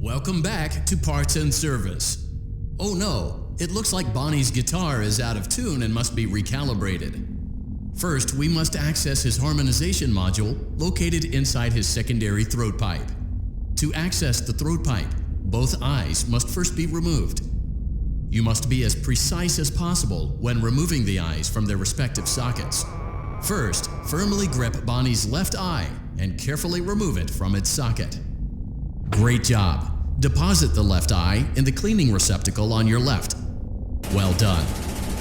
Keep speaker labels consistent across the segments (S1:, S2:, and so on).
S1: Welcome back to Parts and Service. Oh no, it looks like Bonnie's guitar is out of tune and must be recalibrated. First, we must access his harmonization module located inside his secondary throat pipe. To access the throat pipe, both eyes must first be removed. You must be as precise as possible when removing the eyes from their respective sockets. First, firmly grip Bonnie's left eye and carefully remove it from its socket. Great job! Deposit the left eye in the cleaning receptacle on your left. Well done.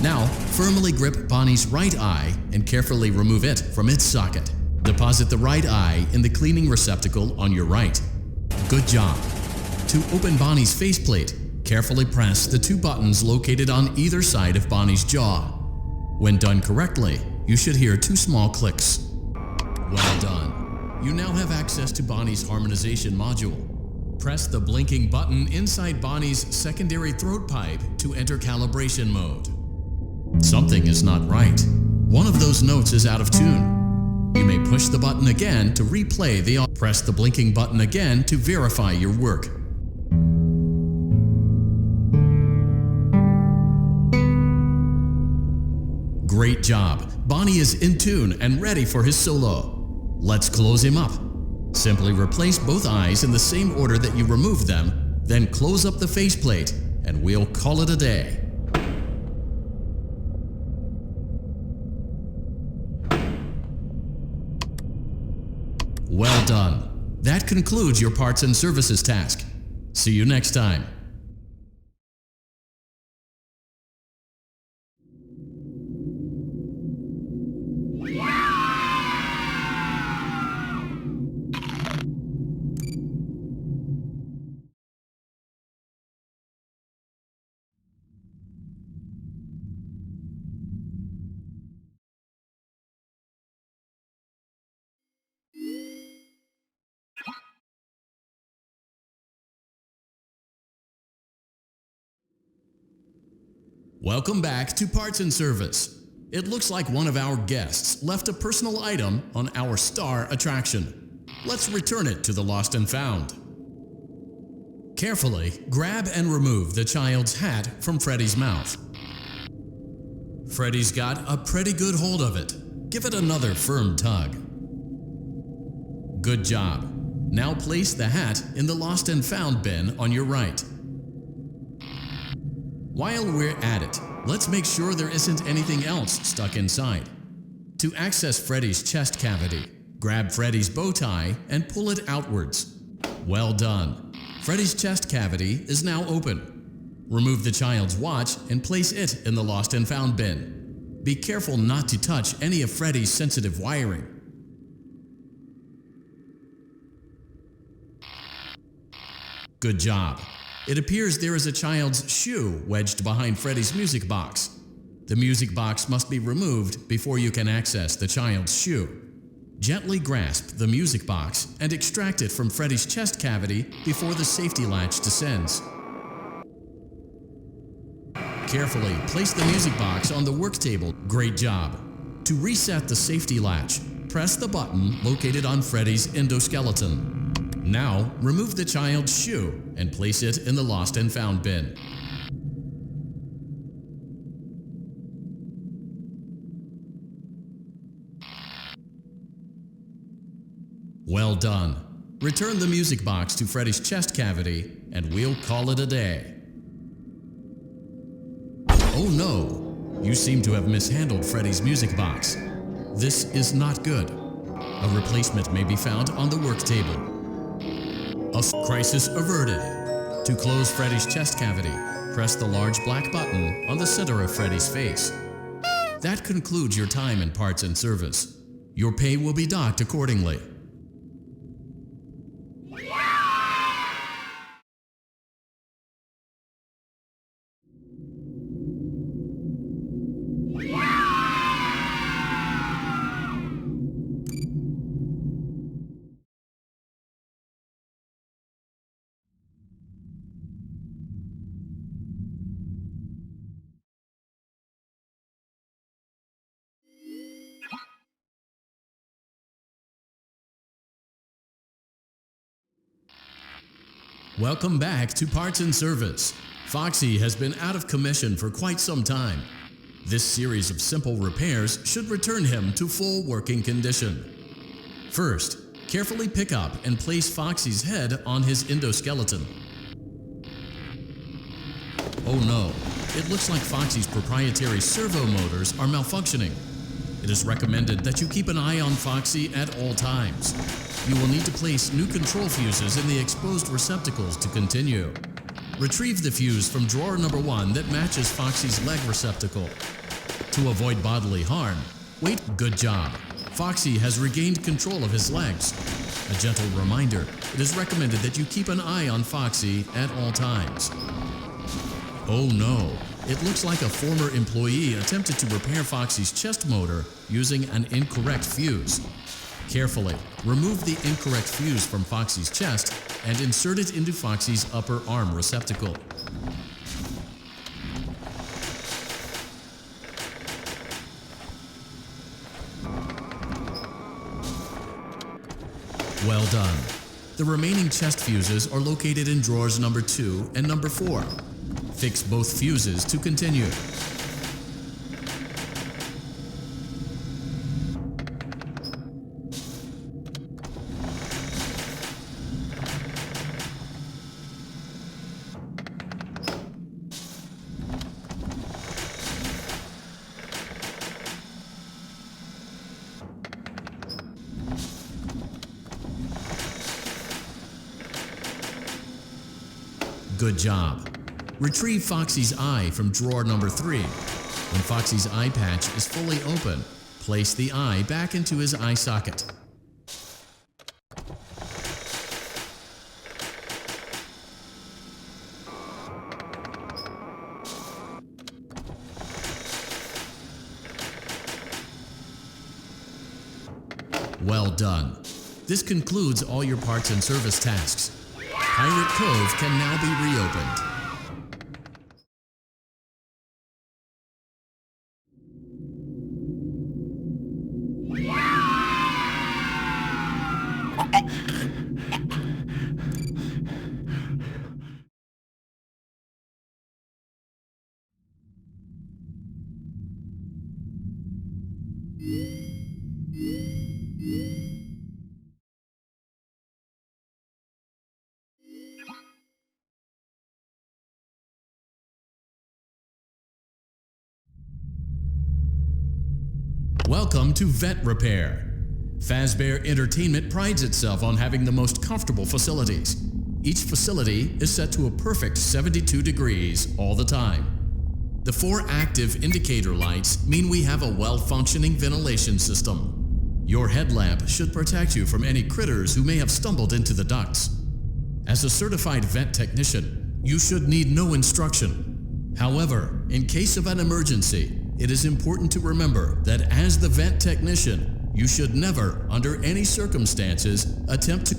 S1: Now, firmly grip Bonnie's right eye and carefully remove it from its socket. Deposit the right eye in the cleaning receptacle on your right. Good job. To open Bonnie's faceplate, carefully press the two buttons located on either side of Bonnie's jaw. When done correctly, you should hear two small clicks. Well done. You now have access to Bonnie's harmonization module. Press the blinking button inside Bonnie's secondary throat pipe to enter calibration mode. Something is not right. One of those notes is out of tune. You may push the button again to replay the audio. Press the blinking button again to verify your work. Great job! Bonnie is in tune and ready for his solo. Let's close him up. Simply replace both eyes in the same order that you removed them, then close up the faceplate, and we'll call it a day. Well done. That concludes your parts and services task. See you next time. Welcome back to Parts and Service. It looks like one of our guests left a personal item on our star attraction. Let's return it to the lost and found. Carefully grab and remove the child's hat from Freddy's mouth. Freddy's got a pretty good hold of it. Give it another firm tug. Good job. Now place the hat in the lost and found bin on your right. While we're at it, let's make sure there isn't anything else stuck inside. To access Freddy's chest cavity, grab Freddy's bow tie and pull it outwards. Well done. Freddy's chest cavity is now open. Remove the child's watch and place it in the lost and found bin. Be careful not to touch any of Freddy's sensitive wiring. Good job. It appears there is a child's shoe wedged behind Freddy's music box. The music box must be removed before you can access the child's shoe. Gently grasp the music box and extract it from Freddy's chest cavity before the safety latch descends. Carefully place the music box on the work table. Great job. To reset the safety latch, press the button located on Freddy's endoskeleton. Now, remove the child's shoe and place it in the lost and found bin. Well done. Return the music box to Freddy's chest cavity and we'll call it a day. Oh no! You seem to have mishandled Freddy's music box. This is not good. A replacement may be found on the work table. A crisis averted. To close Freddy's chest cavity, press the large black button on the center of Freddy's face. That concludes your time in Parts and Service. Your pay will be docked accordingly. Welcome back to Parts and Service. Foxy has been out of commission for quite some time. This series of simple repairs should return him to full working condition. First, carefully pick up and place Foxy's head on his endoskeleton. Oh no, it looks like Foxy's proprietary servo motors are malfunctioning. It is recommended that you keep an eye on Foxy at all times. You will need to place new control fuses in the exposed receptacles to continue. Retrieve the fuse from drawer number 1 that matches Foxy's leg receptacle. To avoid bodily harm, wait. Good job. Foxy has regained control of his legs. A gentle reminder, it is recommended that you keep an eye on Foxy at all times. Oh no, it looks like a former employee attempted to repair Foxy's chest motor using an incorrect fuse. Carefully, remove the incorrect fuse from Foxy's chest and insert it into Foxy's upper arm receptacle. Well done. The remaining chest fuses are located in drawers number 2 and number 4. Fix both fuses to continue. Good job. Retrieve Foxy's eye from drawer number 3. When Foxy's eye patch is fully open, place the eye back into his eye socket. Well done. This concludes all your parts and service tasks. Pirate Cove can now be reopened. Welcome to Vet Repair. Fazbear Entertainment prides itself on having the most comfortable facilities. Each facility is set to a perfect 72 degrees all the time. The 4 active indicator lights mean we have a well-functioning ventilation system. Your headlamp should protect you from any critters who may have stumbled into the ducts. As a certified vet technician, you should need no instruction. However, in case of an emergency, it is important to remember that as the vet technician, you should never, under any circumstances, attempt to